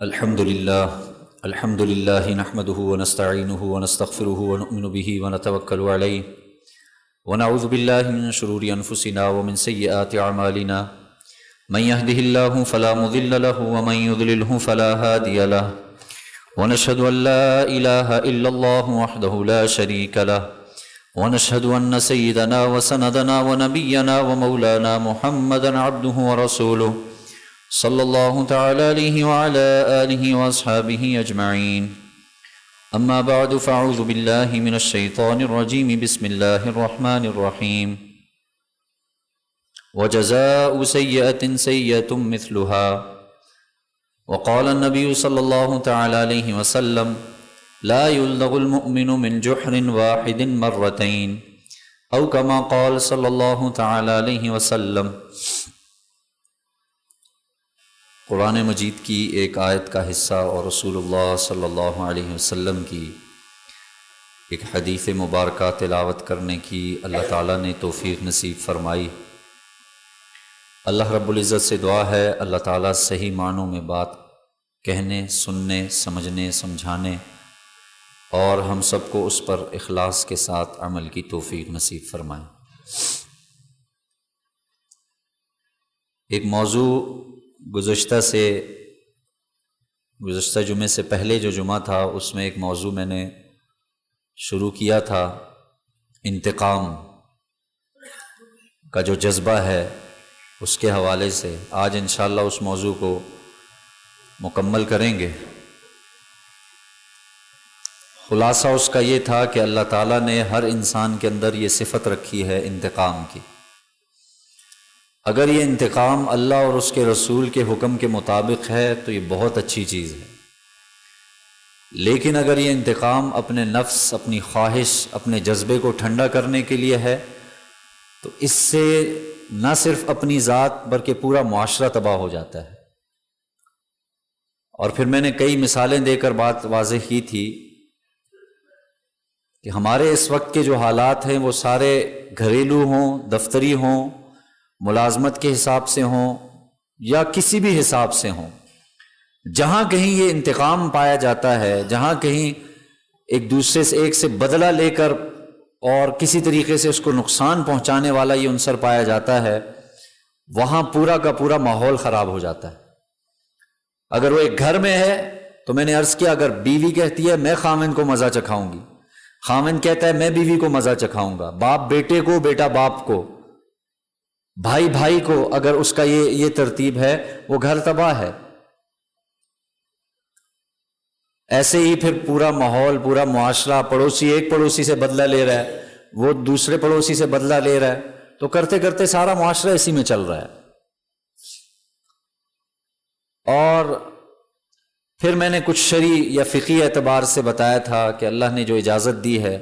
الحمد لله نحمده ونستعينه ونستغفره ونؤمن به ونتوكل عليه ونعوذ بالله من شرور أنفسنا ومن سيئات أعمالنا من يهده الله فلا مضل له ومن يضلله فلا هادي له ونشهد أن لا إله إلا الله وحده لا شريك له ونشهد أن سيدنا وسندنا ونبينا ومولانا محمدا عبده ورسوله صلی اللہ تعالی علیہ وعلى آلہ واصحابہ اجمعین اما بعد فاعوذ باللہ من الشیطان الرجیم بسم اللہ الرحمن الرحیم وجزاء سیئة سیئة مثلها وقال النبی صلی اللہ تعالی علیہ وسلم لا يلدغ المؤمن من جحر واحد مرتين او كما قال صلی اللہ تعالی علیہ وسلم۔ قرآن مجید کی ایک آیت کا حصہ اور رسول اللہ صلی اللہ علیہ وسلم کی ایک حدیث مبارکہ تلاوت کرنے کی اللہ تعالیٰ نے توفیق نصیب فرمائی۔ اللہ رب العزت سے دعا ہے اللہ تعالیٰ صحیح معنوں میں بات کہنے، سننے، سمجھنے، سمجھانے اور ہم سب کو اس پر اخلاص کے ساتھ عمل کی توفیق نصیب فرمائے۔ ایک موضوع گزشتہ جمعے سے پہلے جو جمعہ تھا اس میں ایک موضوع میں نے شروع کیا تھا، انتقام کا جو جذبہ ہے اس کے حوالے سے۔ آج انشاءاللہ اس موضوع کو مکمل کریں گے۔ خلاصہ اس کا یہ تھا کہ اللہ تعالیٰ نے ہر انسان کے اندر یہ صفت رکھی ہے انتقام کی۔ اگر یہ انتقام اللہ اور اس کے رسول کے حکم کے مطابق ہے تو یہ بہت اچھی چیز ہے، لیکن اگر یہ انتقام اپنے نفس، اپنی خواہش، اپنے جذبے کو ٹھنڈا کرنے کے لیے ہے تو اس سے نہ صرف اپنی ذات بلکہ پورا معاشرہ تباہ ہو جاتا ہے۔ اور پھر میں نے کئی مثالیں دے کر بات واضح کی تھی کہ ہمارے اس وقت کے جو حالات ہیں وہ سارے گھریلو ہوں، دفتری ہوں، ملازمت کے حساب سے ہوں یا کسی بھی حساب سے ہوں، جہاں کہیں یہ انتقام پایا جاتا ہے، جہاں کہیں ایک دوسرے سے ایک سے بدلہ لے کر اور کسی طریقے سے اس کو نقصان پہنچانے والا یہ عنصر پایا جاتا ہے، وہاں پورا کا پورا ماحول خراب ہو جاتا ہے۔ اگر وہ ایک گھر میں ہے تو میں نے عرض کیا، اگر بیوی کہتی ہے میں خامن کو مزہ چکھاؤں گی، خامن کہتا ہے میں بیوی کو مزہ چکھاؤں گا، باپ بیٹے کو، بیٹا باپ کو، بھائی بھائی کو، اگر اس کا یہ ترتیب ہے وہ گھر تباہ ہے۔ ایسے ہی پھر پورا ماحول، پورا معاشرہ، پڑوسی ایک پڑوسی سے بدلہ لے رہا ہے، وہ دوسرے پڑوسی سے بدلہ لے رہا ہے، تو کرتے کرتے سارا معاشرہ اسی میں چل رہا ہے۔ اور پھر میں نے کچھ شرعی یا فقہی اعتبار سے بتایا تھا کہ اللہ نے جو اجازت دی ہے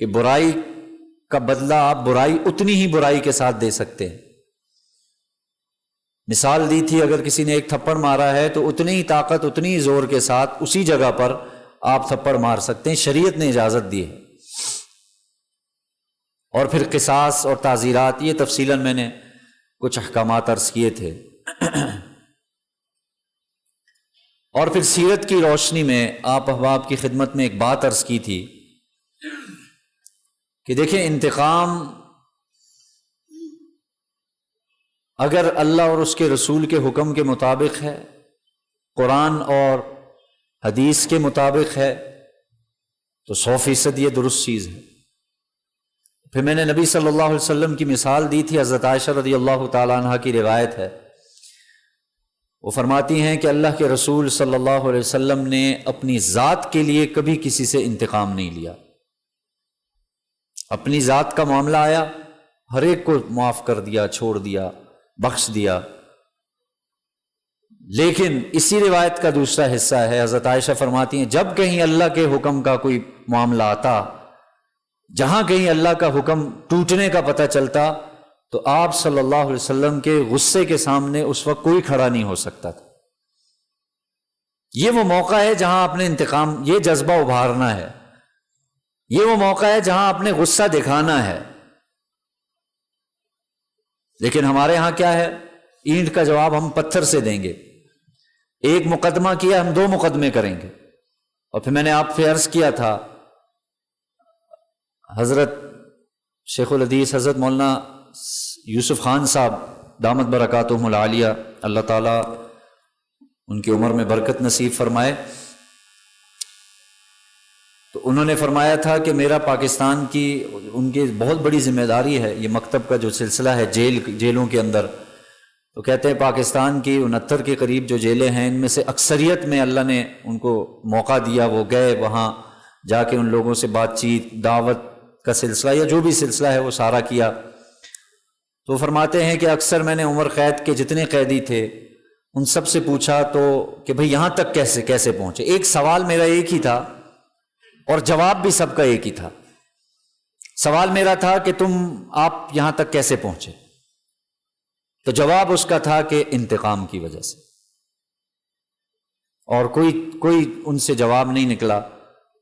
کہ برائی کا بدلہ آپ برائی اتنی ہی برائی کے ساتھ دے سکتے ہیں۔ مثال دی تھی، اگر کسی نے ایک تھپڑ مارا ہے تو اتنی ہی طاقت، اتنی ہی زور کے ساتھ اسی جگہ پر آپ تھپڑ مار سکتے ہیں، شریعت نے اجازت دی ہے۔ اور پھر قصاص اور تعزیرات، یہ تفصیلاً میں نے کچھ احکامات عرض کیے تھے۔ اور پھر سیرت کی روشنی میں آپ احباب کی خدمت میں ایک بات عرض کی تھی کہ دیکھیں، انتقام اگر اللہ اور اس کے رسول کے حکم کے مطابق ہے، قرآن اور حدیث کے مطابق ہے تو 100% یہ درست چیز ہے۔ پھر میں نے نبی صلی اللہ علیہ وسلم کی مثال دی تھی، حضرت عائشہ رضی اللہ تعالیٰ عنہ کی روایت ہے، وہ فرماتی ہیں کہ اللہ کے رسول صلی اللہ علیہ وسلم نے اپنی ذات کے لیے کبھی کسی سے انتقام نہیں لیا۔ اپنی ذات کا معاملہ آیا، ہر ایک کو معاف کر دیا، چھوڑ دیا، بخش دیا۔ لیکن اسی روایت کا دوسرا حصہ ہے، حضرت عائشہ فرماتی ہیں جب کہیں اللہ کے حکم کا کوئی معاملہ آتا، جہاں کہیں اللہ کا حکم ٹوٹنے کا پتہ چلتا تو آپ صلی اللہ علیہ وسلم کے غصے کے سامنے اس وقت کوئی کھڑا نہیں ہو سکتا تھا۔ یہ وہ موقع ہے جہاں اپنے انتقام، یہ جذبہ ابھارنا ہے، یہ وہ موقع ہے جہاں اپنے غصہ دکھانا ہے۔ لیکن ہمارے ہاں کیا ہے، اینٹ کا جواب ہم پتھر سے دیں گے۔ ایک مقدمہ کیا، ہم 2 مقدمے کریں گے۔ اور پھر میں نے آپ سے عرض کیا تھا، حضرت شیخ الحدیث حضرت مولانا یوسف خان صاحب دامت برکاتہم العالیہ، اللہ تعالیٰ ان کی عمر میں برکت نصیب فرمائے، تو انہوں نے فرمایا تھا کہ میرا پاکستان کی ان کی بہت بڑی ذمہ داری ہے، یہ مکتب کا جو سلسلہ ہے جیلوں کے اندر، تو کہتے ہیں پاکستان کی 69 کے قریب جو جیلیں ہیں، ان میں سے اکثریت میں اللہ نے ان کو موقع دیا، وہ گئے وہاں جا کے ان لوگوں سے بات چیت، دعوت کا سلسلہ یا جو بھی سلسلہ ہے وہ سارا کیا۔ تو فرماتے ہیں کہ اکثر میں نے عمر قید کے جتنے قیدی تھے ان سب سے پوچھا تو کہ بھئی یہاں تک کیسے پہنچے؟ ایک سوال میرا ایک ہی تھا اور جواب بھی سب کا ایک ہی تھا۔ سوال میرا تھا کہ آپ یہاں تک کیسے پہنچے؟ تو جواب اس کا تھا کہ انتقام کی وجہ سے، اور کوئی ان سے جواب نہیں نکلا۔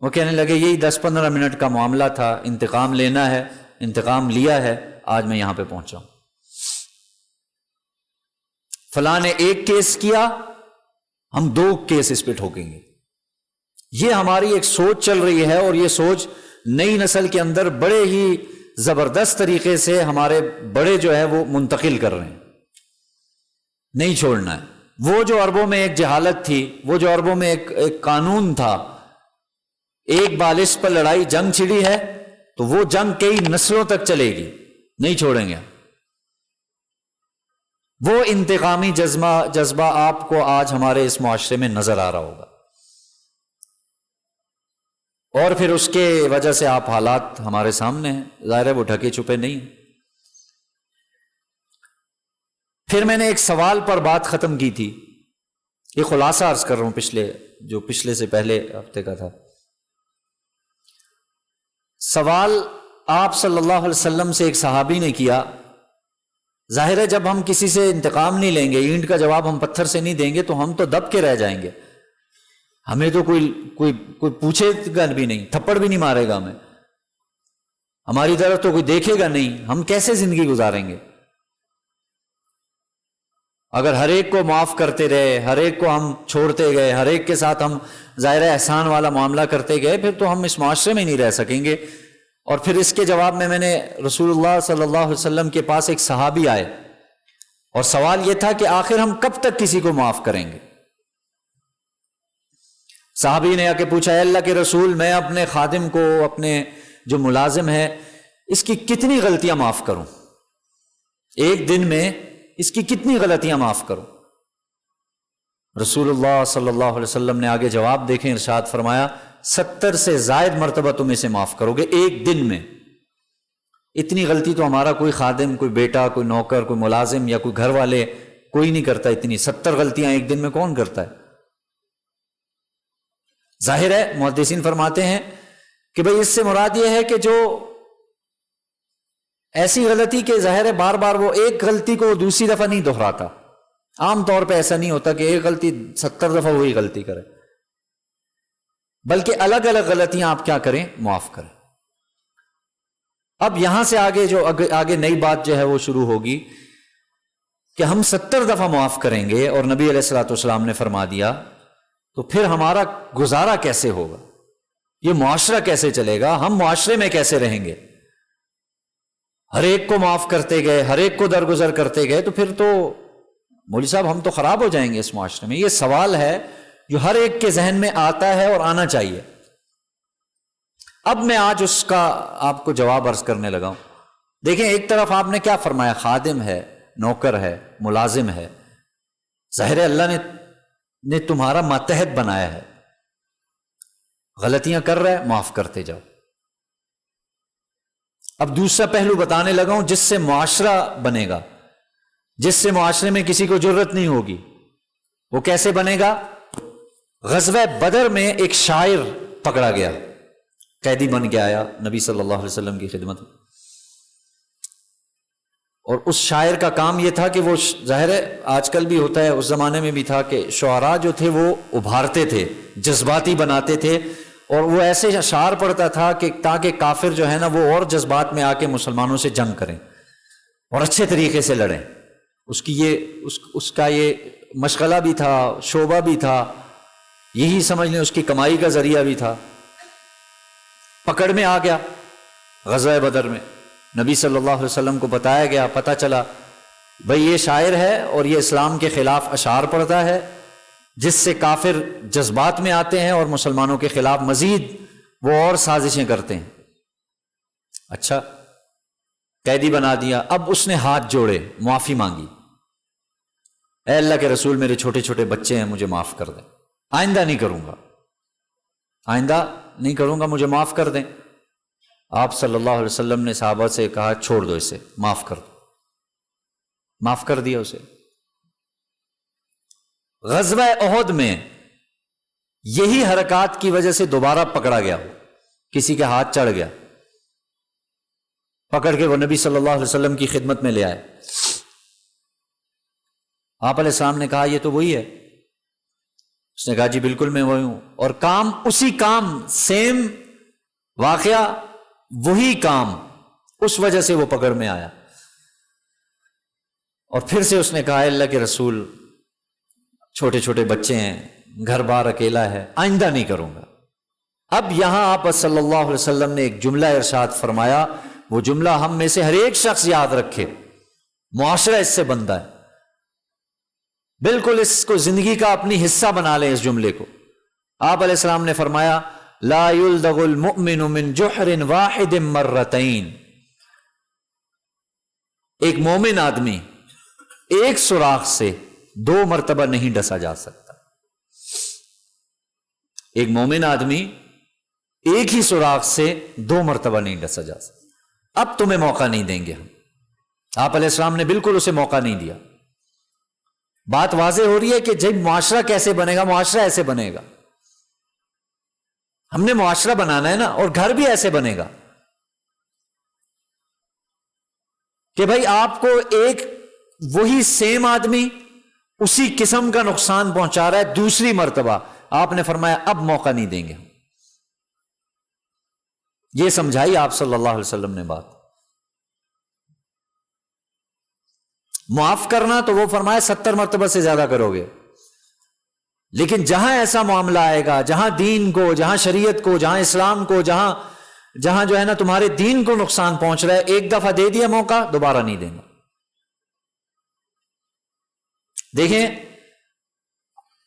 وہ کہنے لگے یہی 10-15 منٹ کا معاملہ تھا، انتقام لینا ہے، انتقام لیا ہے، آج میں یہاں پہ پہنچا ہوں۔ فلاں نے ایک کیس کیا، ہم 2 کیس اس پہ ٹھوکیں گے۔ یہ ہماری ایک سوچ چل رہی ہے، اور یہ سوچ نئی نسل کے اندر بڑے ہی زبردست طریقے سے ہمارے بڑے جو ہے وہ منتقل کر رہے ہیں، نہیں چھوڑنا ہے۔ وہ جو عربوں میں ایک جہالت تھی، وہ جو عربوں میں ایک قانون تھا، ایک بالش پر لڑائی جنگ چھڑی ہے تو وہ جنگ کئی نسلوں تک چلے گی، نہیں چھوڑیں گے۔ وہ انتقامی جذبہ آپ کو آج ہمارے اس معاشرے میں نظر آ رہا ہوگا، اور پھر اس کے وجہ سے آپ حالات ہمارے سامنے ہیں، ظاہر ہے وہ ڈھکے چھپے نہیں ہیں۔ پھر میں نے ایک سوال پر بات ختم کی تھی، یہ خلاصہ عرض کر رہا ہوں پچھلے سے پہلے ہفتے کا تھا۔ سوال آپ صلی اللہ علیہ وسلم سے ایک صحابی نے کیا، ظاہر ہے جب ہم کسی سے انتقام نہیں لیں گے، اینٹ کا جواب ہم پتھر سے نہیں دیں گے تو ہم تو دب کے رہ جائیں گے، ہمیں تو کوئی پوچھے گا بھی نہیں، تھپڑ بھی نہیں مارے گا ہمیں، ہماری طرف تو کوئی دیکھے گا نہیں، ہم کیسے زندگی گزاریں گے؟ اگر ہر ایک کو معاف کرتے رہے، ہر ایک کو ہم چھوڑتے گئے، ہر ایک کے ساتھ ہم ظاہر احسان والا معاملہ کرتے گئے، پھر تو ہم اس معاشرے میں نہیں رہ سکیں گے۔ اور پھر اس کے جواب میں نے رسول اللہ صلی اللہ علیہ وسلم کے پاس ایک صحابی آئے، اور سوال یہ تھا کہ آخر ہم کب تک کسی کو معاف کریں گے؟ صحابی نے آ کے پوچھا، اے اللہ کے رسول، میں اپنے خادم کو، اپنے جو ملازم ہے، اس کی کتنی غلطیاں معاف کروں؟ ایک دن میں اس کی کتنی غلطیاں معاف کروں؟ رسول اللہ صلی اللہ علیہ وسلم نے آگے جواب دیکھیں، ارشاد فرمایا 70 سے زائد مرتبہ تم اسے معاف کرو گے ایک دن میں۔ اتنی غلطی تو ہمارا کوئی خادم، کوئی بیٹا، کوئی نوکر، کوئی ملازم یا کوئی گھر والے کوئی نہیں کرتا، اتنی 70 غلطیاں ایک دن میں کون کرتا ہے؟ ظاہر ہے محدثین فرماتے ہیں کہ بھئی اس سے مراد یہ ہے کہ جو ایسی غلطی کہ ظاہر ہے بار بار وہ ایک غلطی کو دوسری دفعہ نہیں دہراتا، عام طور پہ ایسا نہیں ہوتا کہ ایک غلطی 70 دفعہ وہی غلطی کرے، بلکہ الگ الگ غلطیاں آپ کیا کریں؟ معاف کریں۔ اب یہاں سے آگے نئی بات جو ہے وہ شروع ہوگی کہ ہم 70 دفعہ معاف کریں گے، اور نبی علیہ الصلوۃ والسلام نے فرما دیا، تو پھر ہمارا گزارا کیسے ہوگا؟ یہ معاشرہ کیسے چلے گا؟ ہم معاشرے میں کیسے رہیں گے؟ ہر ایک کو معاف کرتے گئے، ہر ایک کو درگزر کرتے گئے، تو پھر تو مولوی صاحب ہم تو خراب ہو جائیں گے اس معاشرے میں۔ یہ سوال ہے جو ہر ایک کے ذہن میں آتا ہے اور آنا چاہیے۔ اب میں آج اس کا آپ کو جواب عرض کرنے لگا ہوں۔ دیکھیں، ایک طرف آپ نے کیا فرمایا؟ خادم ہے، نوکر ہے، ملازم ہے، ظاہر ہے اللہ نے تمہارا ماتحت بنایا ہے، غلطیاں کر رہا ہے، معاف کرتے جاؤ۔ اب دوسرا پہلو بتانے لگا ہوں جس سے معاشرہ بنے گا، جس سے معاشرے میں کسی کو جرت نہیں ہوگی۔ وہ کیسے بنے گا؟ غزوہ بدر میں ایک شاعر پکڑا گیا، قیدی بن کے آیا نبی صلی اللہ علیہ وسلم کی خدمت میں، اور اس شاعر کا کام یہ تھا کہ وہ ظاہر ہے آج کل بھی ہوتا ہے، اس زمانے میں بھی تھا کہ شعراء جو تھے وہ ابھارتے تھے، جذباتی بناتے تھے، اور وہ ایسے اشعار پڑھتا تھا کہ تاکہ کافر جو ہے نا وہ اور جذبات میں آ کے مسلمانوں سے جنگ کریں اور اچھے طریقے سے لڑیں۔ اس کا یہ مشغلہ بھی تھا، شعبہ بھی تھا، یہی سمجھ لیں اس کی کمائی کا ذریعہ بھی تھا، پکڑ میں آ گیا غزوہ بدر میں۔ نبی صلی اللہ علیہ وسلم کو بتایا گیا، پتہ چلا بھئی یہ شاعر ہے اور یہ اسلام کے خلاف اشعار پڑھتا ہے، جس سے کافر جذبات میں آتے ہیں اور مسلمانوں کے خلاف مزید وہ اور سازشیں کرتے ہیں۔ اچھا، قیدی بنا دیا۔ اب اس نے ہاتھ جوڑے، معافی مانگی، اے اللہ کے رسول میرے چھوٹے چھوٹے بچے ہیں، مجھے معاف کر دیں، آئندہ نہیں کروں گا، آئندہ نہیں کروں گا، مجھے معاف کر دیں۔ آپ صلی اللہ علیہ وسلم نے صحابہ سے کہا چھوڑ دو اسے، معاف کر دو، معاف کر دیا اسے۔ غزوہ احد میں یہی حرکات کی وجہ سے دوبارہ پکڑا گیا، کسی کے ہاتھ چڑھ گیا، پکڑ کے وہ نبی صلی اللہ علیہ وسلم کی خدمت میں لے آئے۔ آپ علیہ السلام نے کہا یہ تو وہی ہے۔ اس نے کہا جی بالکل میں وہی ہوں، اور کام اسی کام، سیم واقعہ، وہی کام، اس وجہ سے وہ پکڑ میں آیا۔ اور پھر سے اس نے کہا اے اللہ کے رسول چھوٹے چھوٹے بچے ہیں، گھر بار اکیلا ہے، آئندہ نہیں کروں گا۔ اب یہاں آپ صلی اللہ علیہ وسلم نے ایک جملہ ارشاد فرمایا، وہ جملہ ہم میں سے ہر ایک شخص یاد رکھے، معاشرہ اس سے بنتا ہے، بالکل اس کو زندگی کا اپنی حصہ بنا لیں اس جملے کو۔ آپ علیہ السلام نے فرمایا لا یلدغ المؤمن من جحر واحد مرتين، ایک مومن آدمی ایک سوراخ سے 2 مرتبہ نہیں ڈسا جا سکتا۔ ایک مومن آدمی ایک ہی سوراخ سے 2 مرتبہ نہیں ڈسا جا سکتا۔ اب تمہیں موقع نہیں دیں گے ہم۔ آپ علیہ السلام نے بالکل اسے موقع نہیں دیا۔ بات واضح ہو رہی ہے کہ جب معاشرہ کیسے بنے گا، معاشرہ ایسے بنے گا، ہم نے معاشرہ بنانا ہے نا، اور گھر بھی ایسے بنے گا کہ بھائی آپ کو ایک وہی سیم آدمی اسی قسم کا نقصان پہنچا رہا ہے دوسری مرتبہ، آپ نے فرمایا اب موقع نہیں دیں گے ہم۔ یہ سمجھائی آپ صلی اللہ علیہ وسلم نے بات۔ معاف کرنا تو وہ فرمایا 70 مرتبہ سے زیادہ کرو گے، لیکن جہاں ایسا معاملہ آئے گا، جہاں دین کو، جہاں شریعت کو، جہاں اسلام کو، جہاں جو ہے نا تمہارے دین کو نقصان پہنچ رہا ہے، ایک دفعہ دے دیا موقع، دوبارہ نہیں دینا۔ دیکھیں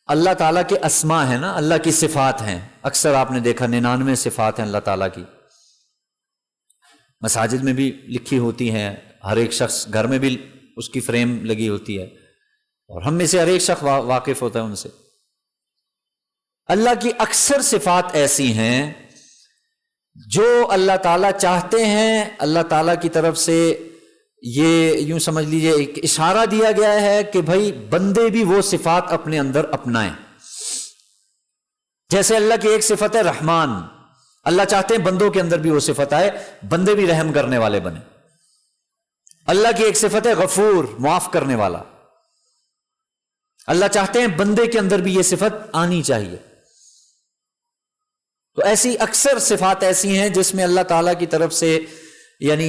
اللہ تعالیٰ کے اسماء ہیں نا، اللہ کی صفات ہیں، اکثر آپ نے دیکھا 99 صفات ہیں اللہ تعالیٰ کی، مساجد میں بھی لکھی ہوتی ہیں، ہر ایک شخص گھر میں بھی اس کی فریم لگی ہوتی ہے، اور ہم میں سے ہر ایک شخص واقف ہوتا ہے ان سے۔ اللہ کی اکثر صفات ایسی ہیں جو اللہ تعالیٰ چاہتے ہیں، اللہ تعالیٰ کی طرف سے یہ یوں سمجھ لیجئے ایک اشارہ دیا گیا ہے کہ بھائی بندے بھی وہ صفات اپنے اندر اپنائیں۔ جیسے اللہ کی ایک صفت ہے رحمان، اللہ چاہتے ہیں بندوں کے اندر بھی وہ صفت آئے، بندے بھی رحم کرنے والے بنے۔ اللہ کی ایک صفت ہے غفور، معاف کرنے والا، اللہ چاہتے ہیں بندے کے اندر بھی یہ صفت آنی چاہیے۔ تو ایسی اکثر صفات ایسی ہیں جس میں اللہ تعالیٰ کی طرف سے یعنی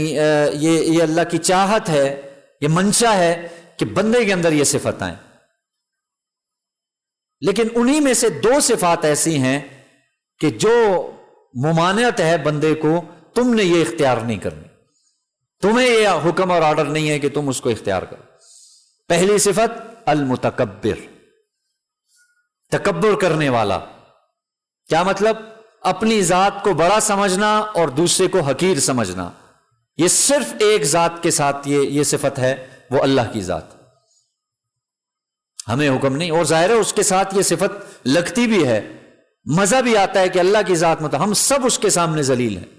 یہ اللہ کی چاہت ہے، یہ منشا ہے کہ بندے کے اندر یہ صفت آئیں۔ لیکن انہی میں سے 2 صفات ایسی ہیں کہ جو ممانعت ہے بندے کو، تم نے یہ اختیار نہیں کرنی، تمہیں یہ حکم اور آرڈر نہیں ہے کہ تم اس کو اختیار کرو۔ پہلی صفت المتکبر، تکبر کرنے والا۔ کیا مطلب؟ اپنی ذات کو بڑا سمجھنا اور دوسرے کو حقیر سمجھنا۔ یہ صرف ایک ذات کے ساتھ یہ صفت ہے، وہ اللہ کی ذات، ہمیں حکم نہیں۔ اور ظاہر ہے اس کے ساتھ یہ صفت لگتی بھی ہے، مزہ بھی آتا ہے کہ اللہ کی ذات مطلب ہم سب اس کے سامنے ذلیل ہیں،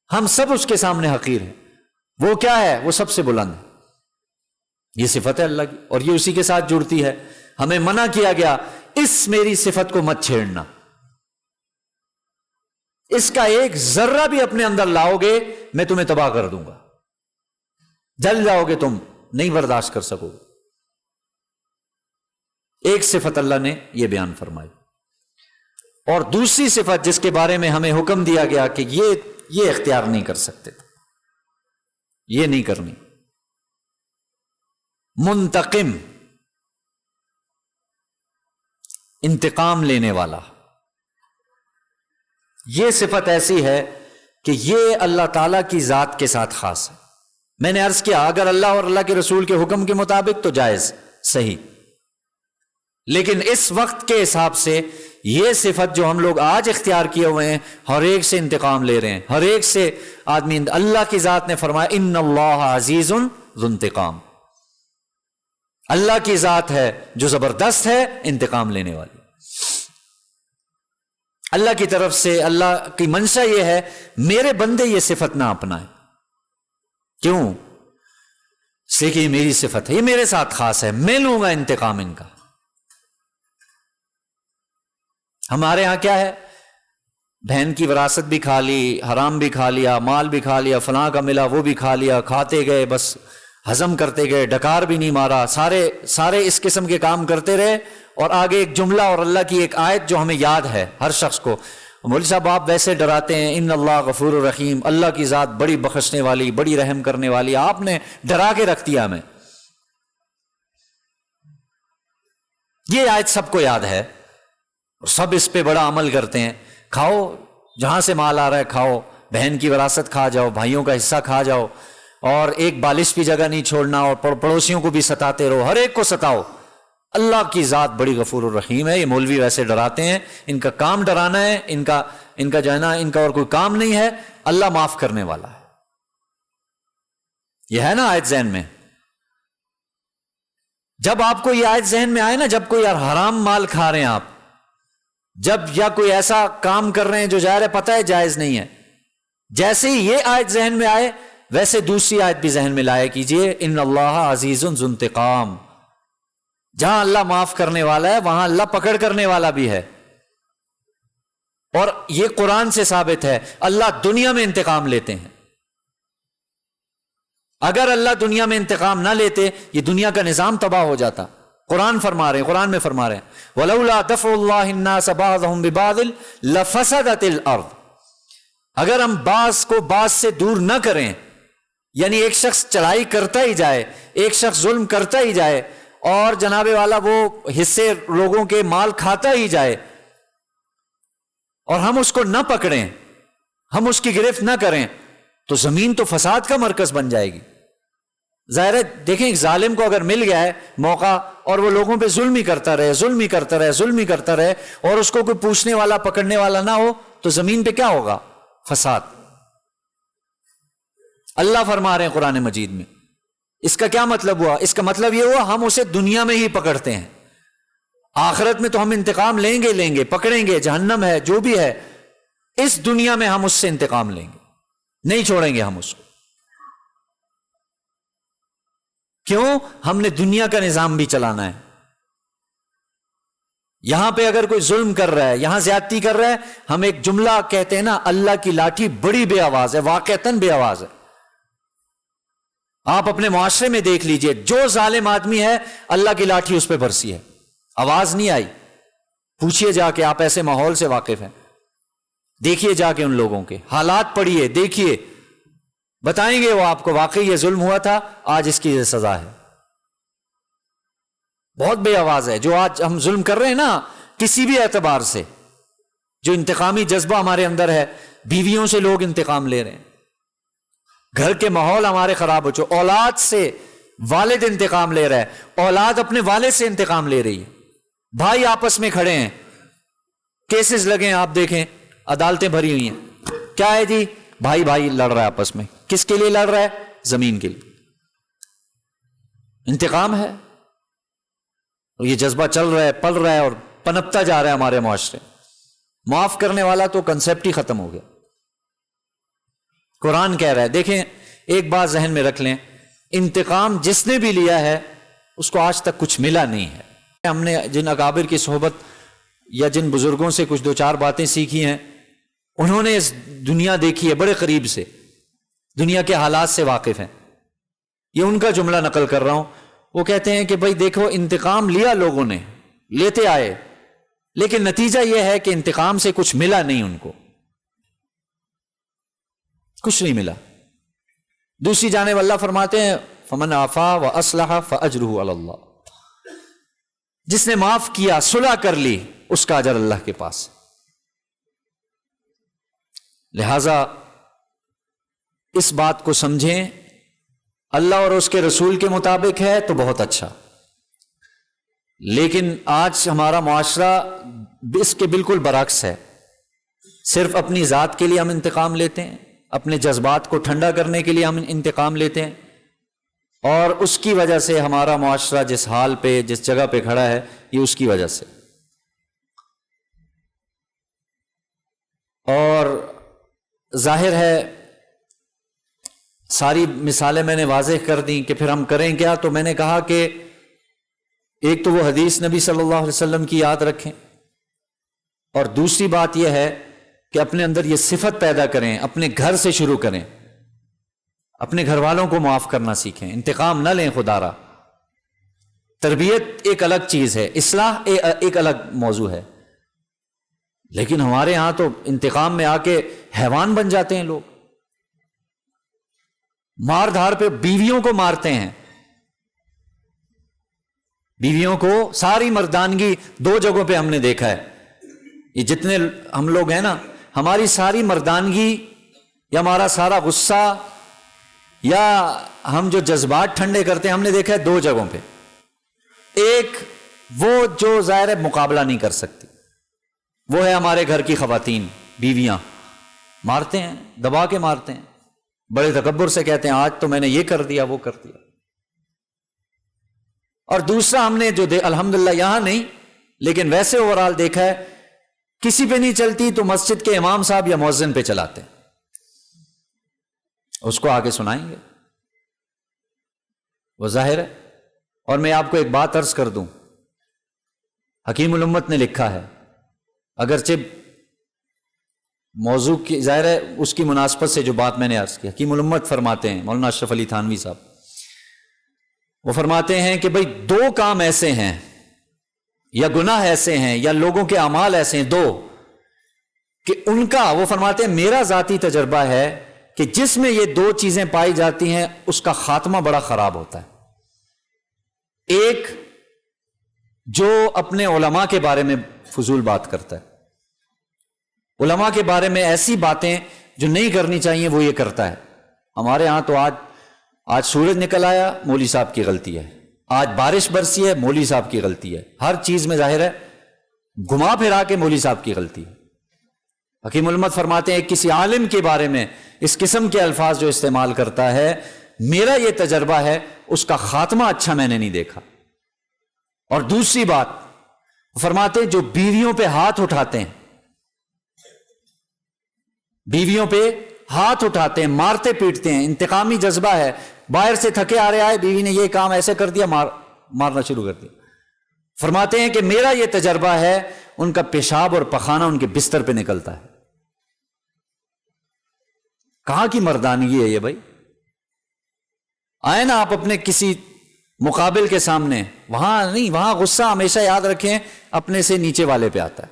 ہم سب اس کے سامنے حقیر ہیں۔ وہ کیا ہے؟ وہ سب سے بلند ہے، یہ صفت ہے اللہ کی، اور یہ اسی کے ساتھ جڑتی ہے۔ ہمیں منع کیا گیا اس میری صفت کو مت چھیڑنا، اس کا ایک ذرہ بھی اپنے اندر لاؤ گے میں تمہیں تباہ کر دوں گا، جل جاؤ گے، تم نہیں برداشت کر سکو گے۔ ایک صفت اللہ نے یہ بیان فرمائی، اور دوسری صفت جس کے بارے میں ہمیں حکم دیا گیا کہ یہ اختیار نہیں کر سکتے، یہ نہیں کرنی، منتقم۔ انتقام لینے والا. یہ صفت ایسی ہے کہ یہ اللہ تعالیٰ کی ذات کے ساتھ خاص ہے. میں نے عرض کیا اگر اللہ اور اللہ کے رسول کے حکم کے مطابق تو جائز، صحیح، لیکن اس وقت کے حساب سے یہ صفت جو ہم لوگ آج اختیار کیے ہوئے ہیں، ہر ایک سے انتقام لے رہے ہیں، ہر ایک سے آدمی. اللہ کی ذات نے فرمایا ان اللہ عزیز ذو انتقام. اللہ کی ذات ہے جو زبردست ہے، انتقام لینے والی. اللہ کی طرف سے اللہ کی منشا یہ ہے میرے بندے یہ صفت نہ اپنائیں. کیوں؟ اس لیے کہ یہ میری صفت ہے، یہ میرے ساتھ خاص ہے، میں لوں گا انتقام ان کا. ہمارے ہاں کیا ہے، بہن کی وراثت بھی کھا لی، حرام بھی کھا لیا، مال بھی کھا لیا، فلاں کا ملا وہ بھی کھا لیا، کھاتے گئے، بس ہضم کرتے گئے، ڈکار بھی نہیں مارا، سارے اس قسم کے کام کرتے رہے. اور آگے ایک جملہ اور اللہ کی ایک آیت جو ہمیں یاد ہے ہر شخص کو. مولوی صاحب آپ ویسے ڈراتے ہیں ان اللہ غفور الرحیم، اللہ کی ذات بڑی بخشنے والی، بڑی رحم کرنے والی، آپ نے ڈرا کے رکھ دیا ہمیں. یہ آیت سب کو یاد ہے اور سب اس پہ بڑا عمل کرتے ہیں. کھاؤ جہاں سے مال آ رہا ہے کھاؤ، بہن کی وراثت کھا جاؤ، بھائیوں کا حصہ کھا جاؤ، اور ایک بالش بھی جگہ نہیں چھوڑنا، اور پڑوسیوں کو بھی ستاتے رہو، ہر ایک کو ستاؤ. اللہ کی ذات بڑی غفور الرحیم ہے. یہ مولوی ویسے ڈراتے ہیں، ان کا کام ڈرانا ہے، ان کا جو ہے نا ان کا اور کوئی کام نہیں ہے. اللہ معاف کرنے والا ہے. یہ ہے نا آیت ذہن میں. جب آپ کو یہ آیت ذہن میں آئے نا، جب کوئی حرام مال کھا رہے ہیں آپ، جب یا کوئی ایسا کام کر رہے ہیں جو ظاہر ہے پتہ ہے جائز نہیں ہے، جیسے ہی یہ آیت ذہن میں آئے ویسے دوسری آیت بھی ذہن میں لایا کیجئے ان اللہ عزیز ذو انتقام. جہاں اللہ معاف کرنے والا ہے وہاں اللہ پکڑ کرنے والا بھی ہے. اور یہ قرآن سے ثابت ہے اللہ دنیا میں انتقام لیتے ہیں. اگر اللہ دنیا میں انتقام نہ لیتے یہ دنیا کا نظام تباہ ہو جاتا. قرآن میں فرما رہے ہیں وَلَوْلَا دَفْعُ اللَّهِ النَّاسَ بَعْضَهُمْ بِبَعْضٍ لَفَسَدَتِ الْأَرْضُ. اگر ہم بعض کو بعض سے دور نہ کریں، یعنی ایک شخص چڑھائی کرتا ہی جائے، ایک شخص ظلم کرتا ہی جائے، اور جناب والا وہ حصے لوگوں کے مال کھاتا ہی جائے، اور ہم اس کو نہ پکڑیں، ہم اس کی گرفت نہ کریں، تو زمین تو فساد کا مرکز بن جائے گی. ظاہر ہے دیکھیں ایک ظالم کو اگر مل گیا ہے موقع اور وہ لوگوں پہ ظلم ہی کرتا رہے اور اس کو کوئی پوچھنے والا پکڑنے والا نہ ہو تو زمین پہ کیا ہوگا؟ فساد. اللہ فرما رہے ہیں قرآن مجید میں. اس کا کیا مطلب ہوا؟ اس کا مطلب یہ ہوا ہم اسے دنیا میں ہی پکڑتے ہیں، آخرت میں تو ہم انتقام لیں گے، پکڑیں گے، جہنم ہے جو بھی ہے، اس دنیا میں ہم اس سے انتقام لیں گے، نہیں چھوڑیں گے ہم اس کو. کیوں؟ ہم نے دنیا کا نظام بھی چلانا ہے. یہاں پہ اگر کوئی ظلم کر رہا ہے، یہاں زیادتی کر رہا ہے، ہم ایک جملہ کہتے ہیں نا اللہ کی لاٹھی بڑی بے آواز ہے، واقعتاً بے آواز ہے. آپ اپنے معاشرے میں دیکھ لیجئے جو ظالم آدمی ہے اللہ کی لاٹھی اس پہ برسی ہے، آواز نہیں آئی. پوچھئے جا کے، آپ ایسے ماحول سے واقف ہیں، دیکھیے جا کے ان لوگوں کے حالات پڑھیے، دیکھیے، بتائیں گے وہ آپ کو واقعی یہ ظلم ہوا تھا، آج اس کی یہ سزا ہے. بہت بے آواز ہے. جو آج ہم ظلم کر رہے ہیں نا کسی بھی اعتبار سے، جو انتقامی جذبہ ہمارے اندر ہے، بیویوں سے لوگ انتقام لے رہے ہیں، گھر کے ماحول ہمارے خراب ہو چکے، اولاد سے والد انتقام لے رہا ہے، اولاد اپنے والد سے انتقام لے رہی ہے، بھائی آپس میں کھڑے ہیں، کیسز لگے ہیں، آپ دیکھیں عدالتیں بھری ہوئی ہیں، کیا ہے جی؟ بھائی لڑ رہا ہے آپس میں. کس کے لیے لڑ رہا ہے؟ زمین کے لیے. انتقام ہے. اور یہ جذبہ چل رہا ہے، پل رہا ہے اور پنپتا جا رہا ہے ہمارے معاشرے. معاف کرنے والا تو کنسیپٹ ہی ختم ہو گیا. قرآن کہہ رہا ہے، دیکھیں ایک بات ذہن میں رکھ لیں، انتقام جس نے بھی لیا ہے اس کو آج تک کچھ ملا نہیں ہے. ہم نے جن اکابر کی صحبت یا جن بزرگوں سے کچھ دو چار باتیں سیکھی ہیں، انہوں نے اس دنیا دیکھی ہے بڑے قریب سے، دنیا کے حالات سے واقف ہیں. یہ ان کا جملہ نقل کر رہا ہوں. وہ کہتے ہیں کہ بھائی دیکھو انتقام لیا، لوگوں نے لیتے آئے، لیکن نتیجہ یہ ہے کہ انتقام سے کچھ ملا نہیں، ان کو کچھ نہیں ملا. دوسری جانب اللہ فرماتے ہیں فمن عفا واصلح فاجرہ علی اللہ. جس نے معاف کیا، صلح کر لی، اس کا اجر اللہ کے پاس. لہذا اس بات کو سمجھیں، اللہ اور اس کے رسول کے مطابق ہے تو بہت اچھا، لیکن آج ہمارا معاشرہ اس کے بالکل برعکس ہے. صرف اپنی ذات کے لیے ہم انتقام لیتے ہیں، اپنے جذبات کو ٹھنڈا کرنے کے لیے ہم انتقام لیتے ہیں، اور اس کی وجہ سے ہمارا معاشرہ جس حال پہ، جس جگہ پہ کھڑا ہے، یہ اس کی وجہ سے. اور ظاہر ہے ساری مثالیں میں نے واضح کر دیں کہ پھر ہم کریں کیا. تو میں نے کہا کہ ایک تو وہ حدیث نبی صلی اللہ علیہ وسلم کی یاد رکھیں، اور دوسری بات یہ ہے کہ اپنے اندر یہ صفت پیدا کریں، اپنے گھر سے شروع کریں، اپنے گھر والوں کو معاف کرنا سیکھیں، انتقام نہ لیں خدا را. تربیت ایک الگ چیز ہے، اصلاح ایک الگ موضوع ہے، لیکن ہمارے ہاں تو انتقام میں آ کے حیوان بن جاتے ہیں لوگ. مار دھار پہ بیویوں کو مارتے ہیں، بیویوں کو. ساری مردانگی دو جگہوں پہ ہم نے دیکھا ہے. یہ جتنے ہم لوگ ہیں نا، ہماری ساری مردانگی یا ہمارا سارا غصہ یا ہم جو جذبات ٹھنڈے کرتے ہیں، ہم نے دیکھا ہے دو جگہوں پہ. ایک وہ جو ظاہر ہے مقابلہ نہیں کر سکتی، وہ ہے ہمارے گھر کی خواتین، بیویاں مارتے ہیں، دبا کے مارتے ہیں، بڑے تکبر سے کہتے ہیں آج تو میں نے یہ کر دیا، وہ کر دیا. اور دوسرا ہم نے جو الحمدللہ یہاں نہیں لیکن ویسے اوورال دیکھا ہے، کسی پہ نہیں چلتی تو مسجد کے امام صاحب یا مؤذن پہ چلاتے ہیں، اس کو آگے سنائیں گے، وہ ظاہر ہے. اور میں آپ کو ایک بات عرض کر دوں، حکیم الامت نے لکھا ہے، اگرچہ موضوع کی ظاہر ہے اس کی مناسبت سے جو بات میں نے عرض کی، حکیم الامت فرماتے ہیں، مولانا اشرف علی تھانوی صاحب، وہ فرماتے ہیں کہ بھئی دو کام ایسے ہیں یا گناہ ایسے ہیں یا لوگوں کے اعمال ایسے ہیں دو، کہ ان کا، وہ فرماتے ہیں میرا ذاتی تجربہ ہے کہ جس میں یہ دو چیزیں پائی جاتی ہیں اس کا خاتمہ بڑا خراب ہوتا ہے. ایک جو اپنے علماء کے بارے میں فضول بات کرتا ہے، علماء کے بارے میں ایسی باتیں جو نہیں کرنی چاہیے وہ یہ کرتا ہے. ہمارے ہاں تو آج سورج نکل آیا، مولوی صاحب کی غلطی ہے، آج بارش برسی ہے، مولوی صاحب کی غلطی ہے، ہر چیز میں ظاہر ہے گھما پھرا کے مولوی صاحب کی غلطی ہے. حکیم الامت فرماتے ہیں کسی عالم کے بارے میں اس قسم کے الفاظ جو استعمال کرتا ہے، میرا یہ تجربہ ہے اس کا خاتمہ اچھا میں نے نہیں دیکھا. اور دوسری بات فرماتے ہیں جو بیویوں پہ ہاتھ اٹھاتے ہیں، بیویوں پہ ہاتھ اٹھاتے ہیں، مارتے پیٹتے ہیں، انتقامی جذبہ ہے، باہر سے تھکے آ رہے آئے، بیوی نے یہ کام ایسے کر دیا، مارنا شروع کر دیا. فرماتے ہیں کہ میرا یہ تجربہ ہے ان کا پیشاب اور پخانہ ان کے بستر پہ نکلتا ہے. کہاں کی مردانگی ہے یہ بھائی؟ آئے نا آپ اپنے کسی مقابل کے سامنے، وہاں نہیں، وہاں غصہ ہمیشہ یاد رکھیں اپنے سے نیچے والے پہ آتا ہے.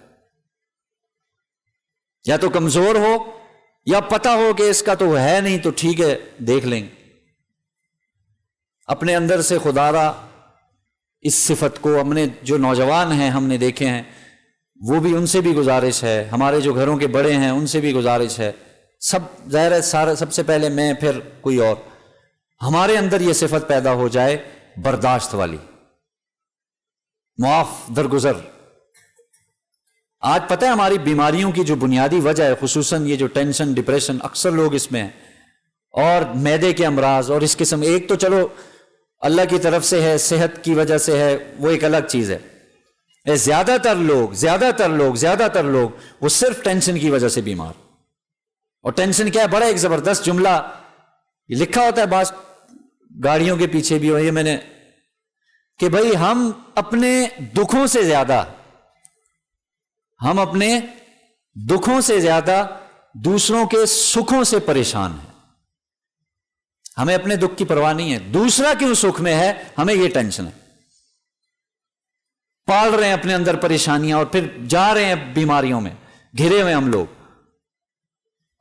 یا تو کمزور ہو یا پتا ہو کہ اس کا تو ہے نہیں تو ٹھیک ہے دیکھ لیں گے. اپنے اندر سے خدا را اس صفت کو، ہم نے جو نوجوان ہیں ہم نے دیکھے ہیں، وہ بھی ان سے بھی گزارش ہے، ہمارے جو گھروں کے بڑے ہیں ان سے بھی گزارش ہے، سب ظاہر ہے سب سے پہلے میں پھر کوئی اور، ہمارے اندر یہ صفت پیدا ہو جائے برداشت والی، معاف درگزر. آج پتہ ہے ہماری بیماریوں کی جو بنیادی وجہ ہے، خصوصاً یہ جو ٹینشن، ڈپریشن، اکثر لوگ اس میں ہیں، اور معدے کے امراض اور اس قسم، ایک تو چلو اللہ کی طرف سے ہے، صحت کی وجہ سے ہے، وہ ایک الگ چیز ہے. زیادہ تر لوگ وہ صرف ٹینشن کی وجہ سے بیمار. اور ٹینشن کیا ہے؟ بڑا ایک زبردست جملہ یہ لکھا ہوتا ہے بعض گاڑیوں کے پیچھے بھی، اور یہ میں نے کہ بھائی ہم اپنے دکھوں سے زیادہ دوسروں کے سکھوں سے پریشان ہیں. ہمیں اپنے دکھ کی پرواہ نہیں ہے، دوسرا کیوں سکھ میں ہے ہمیں یہ ٹینشن ہے. پال رہے ہیں اپنے اندر پریشانیاں اور پھر جا رہے ہیں بیماریوں میں گھرے ہوئے ہم لوگ.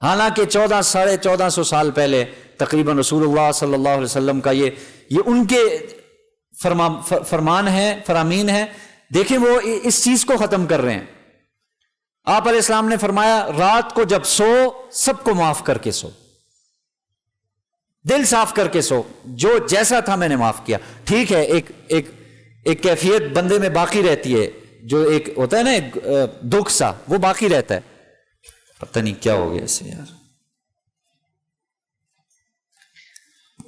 حالانکہ 1400 سال پہلے تقریباً رسول اللہ صلی اللہ علیہ وسلم کا یہ ان کے فرمان ہے، فرامین ہے دیکھیں وہ اس چیز کو ختم کر رہے ہیں. آپ علیہ السلام نے فرمایا رات کو جب سو سب کو معاف کر کے سو، دل صاف کر کے سو، جو جیسا تھا میں نے معاف کیا. ٹھیک ہے ایک کیفیت بندے میں باقی رہتی ہے، جو ایک ہوتا ہے نا ایک دکھ سا، وہ باقی رہتا ہے. پتہ نہیں کیا ہو گیا اسے یار،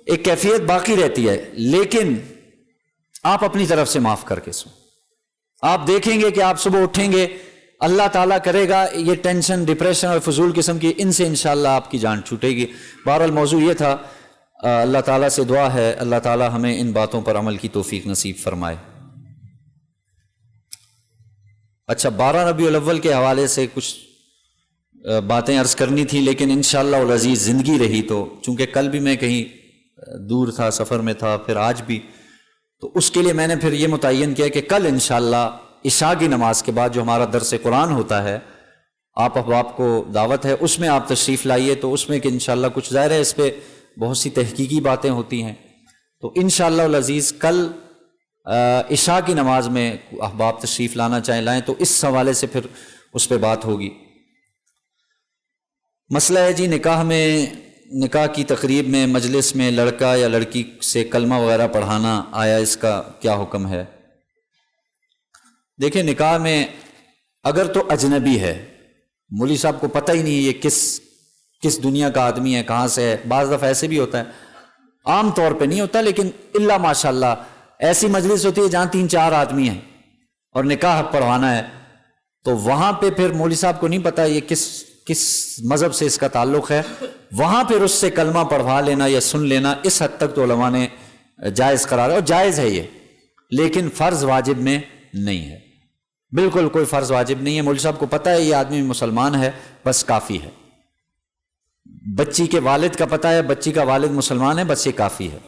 ایک کیفیت باقی رہتی ہے، لیکن آپ اپنی طرف سے معاف کر کے سو. آپ دیکھیں گے کہ آپ صبح اٹھیں گے، اللہ تعالیٰ کرے گا یہ ٹینشن، ڈپریشن اور فضول قسم کی، ان سے انشاءاللہ آپ کی جان چھوٹے گی. بہرحال موضوع یہ تھا. اللہ تعالیٰ سے دعا ہے اللہ تعالیٰ ہمیں ان باتوں پر عمل کی توفیق نصیب فرمائے. اچھا، 12 ربیع الاول کے حوالے سے کچھ باتیں عرض کرنی تھی، لیکن انشاءاللہ العزیز زندگی رہی تو، چونکہ کل بھی میں کہیں دور تھا، سفر میں تھا، پھر آج بھی، تو اس کے لیے میں نے پھر یہ متعین کیا کہ کل انشاءاللہ عشاء کی نماز کے بعد جو ہمارا درس قرآن ہوتا ہے، آپ احباب کو دعوت ہے، اس میں آپ تشریف لائیے. تو اس میں کہ انشاءاللہ کچھ ظاہر ہے اس پہ بہت سی تحقیقی باتیں ہوتی ہیں، تو انشاءاللہ العزیز کل عشاء کی نماز میں احباب تشریف لانا چاہیں لائیں، تو اس حوالے سے پھر اس پہ بات ہوگی. مسئلہ ہے جی نکاح کی تقریب میں مجلس میں لڑکا یا لڑکی سے کلمہ وغیرہ پڑھانا آیا، اس کا کیا حکم ہے؟ دیکھیں نکاح میں اگر تو اجنبی ہے، مولوی صاحب کو پتہ ہی نہیں یہ کس دنیا کا آدمی ہے، کہاں سے ہے. بعض دفعہ ایسے بھی ہوتا ہے، عام طور پہ نہیں ہوتا لیکن اللہ ماشاءاللہ ایسی مجلس ہوتی ہے جہاں 3-4 آدمی ہیں اور نکاح پڑھوانا ہے، تو وہاں پہ پھر مولوی صاحب کو نہیں پتہ یہ کس مذہب سے اس کا تعلق ہے، وہاں پھر اس سے کلمہ پڑھوا لینا یا سن لینا اس حد تک تو علماء نے جائز قرار ہے، اور جائز ہے یہ، لیکن فرض واجب میں نہیں ہے. بالکل کوئی فرض واجب نہیں ہے. مولوی صاحب کو پتہ ہے یہ آدمی مسلمان ہے، بس کافی ہے. بچی کے والد کا پتہ ہے بچی کا والد مسلمان ہے، بس یہ کافی ہے.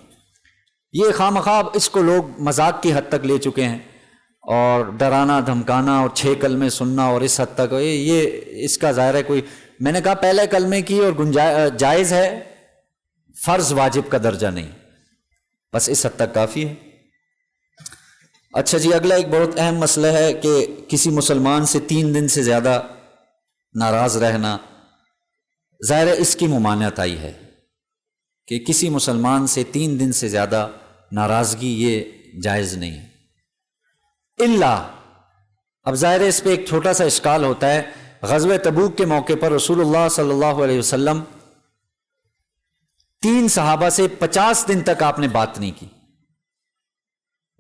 یہ خواہ اس کو لوگ مذاق کی حد تک لے چکے ہیں، اور ڈرانا دھمکانا اور 6 کلمے سننا، اور اس حد تک یہ اس کا ظاہر ہے کوئی، میں نے کہا پہلے کلمے کی اور جائز ہے، فرض واجب کا درجہ نہیں، بس اس حد تک کافی ہے. اچھا جی، اگلا ایک بہت اہم مسئلہ ہے کہ کسی مسلمان سے 3 دن سے زیادہ ناراض رہنا. ظاہر ہے اس کی ممانعت آئی ہے کہ کسی مسلمان سے 3 دن سے زیادہ ناراضگی یہ جائز نہیں ہے. اب ظاہر ہے اس پہ ایک چھوٹا سا اشکال ہوتا ہے. غزوہ تبوک کے موقع پر رسول اللہ صلی اللہ علیہ وسلم 3 صحابہ سے 50 دن تک آپ نے بات نہیں کی.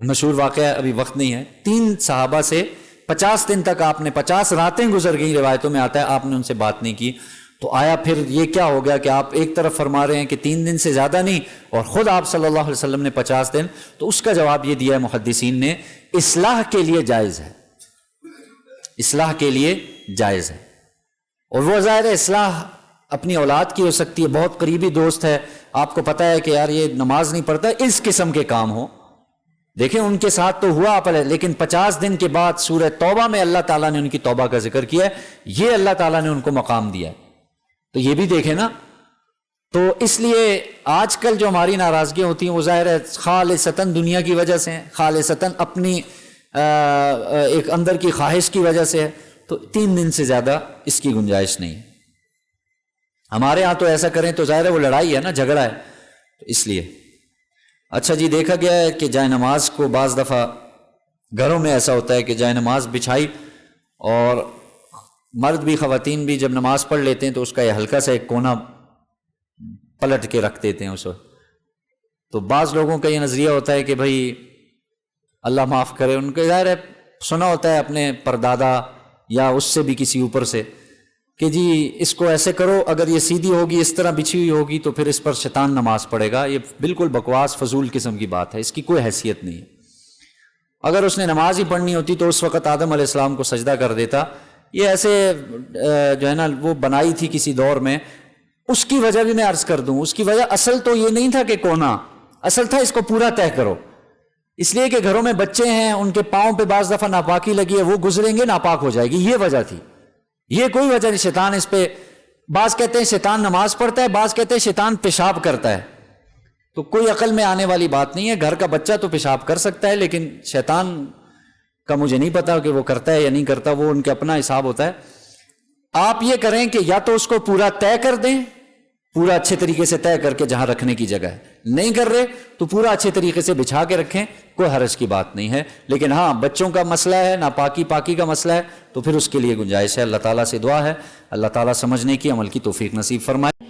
مشہور واقعہ، ابھی وقت نہیں ہے. 3 صحابہ سے 50 دن تک آپ نے 50 راتیں گزر گئیں، روایتوں میں آتا ہے آپ نے ان سے بات نہیں کی. تو آیا پھر یہ کیا ہو گیا کہ آپ ایک طرف فرما رہے ہیں کہ 3 دن سے زیادہ نہیں، اور خود آپ صلی اللہ علیہ وسلم نے 50 دن. تو اس کا جواب یہ دیا ہے محدثین نے، اصلاح کے لیے جائز ہے، اصلاح کے لیے جائز ہے. اور وہ ظاہر ہے اصلاح اپنی اولاد کی ہو سکتی ہے، بہت قریبی دوست ہے، آپ کو پتہ ہے کہ یار یہ نماز نہیں پڑھتا، اس قسم کے کام ہو. دیکھیں ان کے ساتھ تو ہوا آپ، لیکن 50 دن کے بعد سورہ توبہ میں اللہ تعالیٰ نے ان کی توبہ کا ذکر کیا ہے، یہ اللہ تعالیٰ نے ان کو مقام دیا ہے. تو یہ بھی دیکھیں نا. تو اس لیے آج کل جو ہماری ناراضگیاں ہوتی ہیں وہ ظاہر ہے خالصتاً دنیا کی وجہ سے ہیں، خالصتاً اپنی ایک اندر کی خواہش کی وجہ سے ہے. تو 3 دن سے زیادہ اس کی گنجائش نہیں ہے. ہمارے ہاں تو ایسا کریں تو ظاہر ہے وہ لڑائی ہے نا، جھگڑا ہے، تو اس لیے. اچھا جی، دیکھا گیا ہے کہ جائے نماز کو بعض دفعہ گھروں میں ایسا ہوتا ہے کہ جائے نماز بچھائی، اور مرد بھی خواتین بھی جب نماز پڑھ لیتے ہیں تو اس کا یہ ہلکا سا ایک کونا پلٹ کے رکھ دیتے ہیں اس وقت. تو بعض لوگوں کا یہ نظریہ ہوتا ہے کہ بھائی اللہ معاف کرے، ان کے ظاہر ہے سنا ہوتا ہے اپنے پردادا یا اس سے بھی کسی اوپر سے کہ جی اس کو ایسے کرو، اگر یہ سیدھی ہوگی اس طرح بچھی ہوئی ہوگی تو پھر اس پر شیطان نماز پڑھے گا. یہ بالکل بکواس فضول قسم کی بات ہے، اس کی کوئی حیثیت نہیں ہے. اگر اس نے نماز ہی پڑھنی ہوتی تو اس وقت آدم علیہ السلام کو سجدہ کر دیتا. یہ ایسے جو ہے نا وہ بنائی تھی کسی دور میں، اس کی وجہ بھی میں عرض کر دوں. اس کی وجہ اصل تو یہ نہیں تھا کہ کونا، اصل تھا اس کو پورا طے کرو. اس لیے کہ گھروں میں بچے ہیں، ان کے پاؤں پہ بعض دفعہ ناپاکی لگی ہے، وہ گزریں گے ناپاک ہو جائے گی، یہ وجہ تھی. یہ کوئی وجہ نہیں. شیطان اس پہ، بعض کہتے ہیں شیطان نماز پڑھتا ہے، بعض کہتے ہیں شیطان پیشاب کرتا ہے. تو کوئی عقل میں آنے والی بات نہیں ہے. گھر کا بچہ تو پیشاب کر سکتا ہے، لیکن شیطان کا مجھے نہیں پتا کہ وہ کرتا ہے یا نہیں کرتا، وہ ان کا اپنا حساب ہوتا ہے. آپ یہ کریں کہ یا تو اس کو پورا طے کر دیں، پورا اچھے طریقے سے طے کر کے جہاں رکھنے کی جگہ ہے، نہیں کر رہے تو پورا اچھے طریقے سے بچھا کے رکھیں، کوئی حرج کی بات نہیں ہے. لیکن ہاں بچوں کا مسئلہ ہے، ناپاکی پاکی کا مسئلہ ہے، تو پھر اس کے لیے گنجائش ہے. اللہ تعالیٰ سے دعا ہے اللہ تعالیٰ سمجھنے کی، عمل کی توفیق نصیب فرمائے.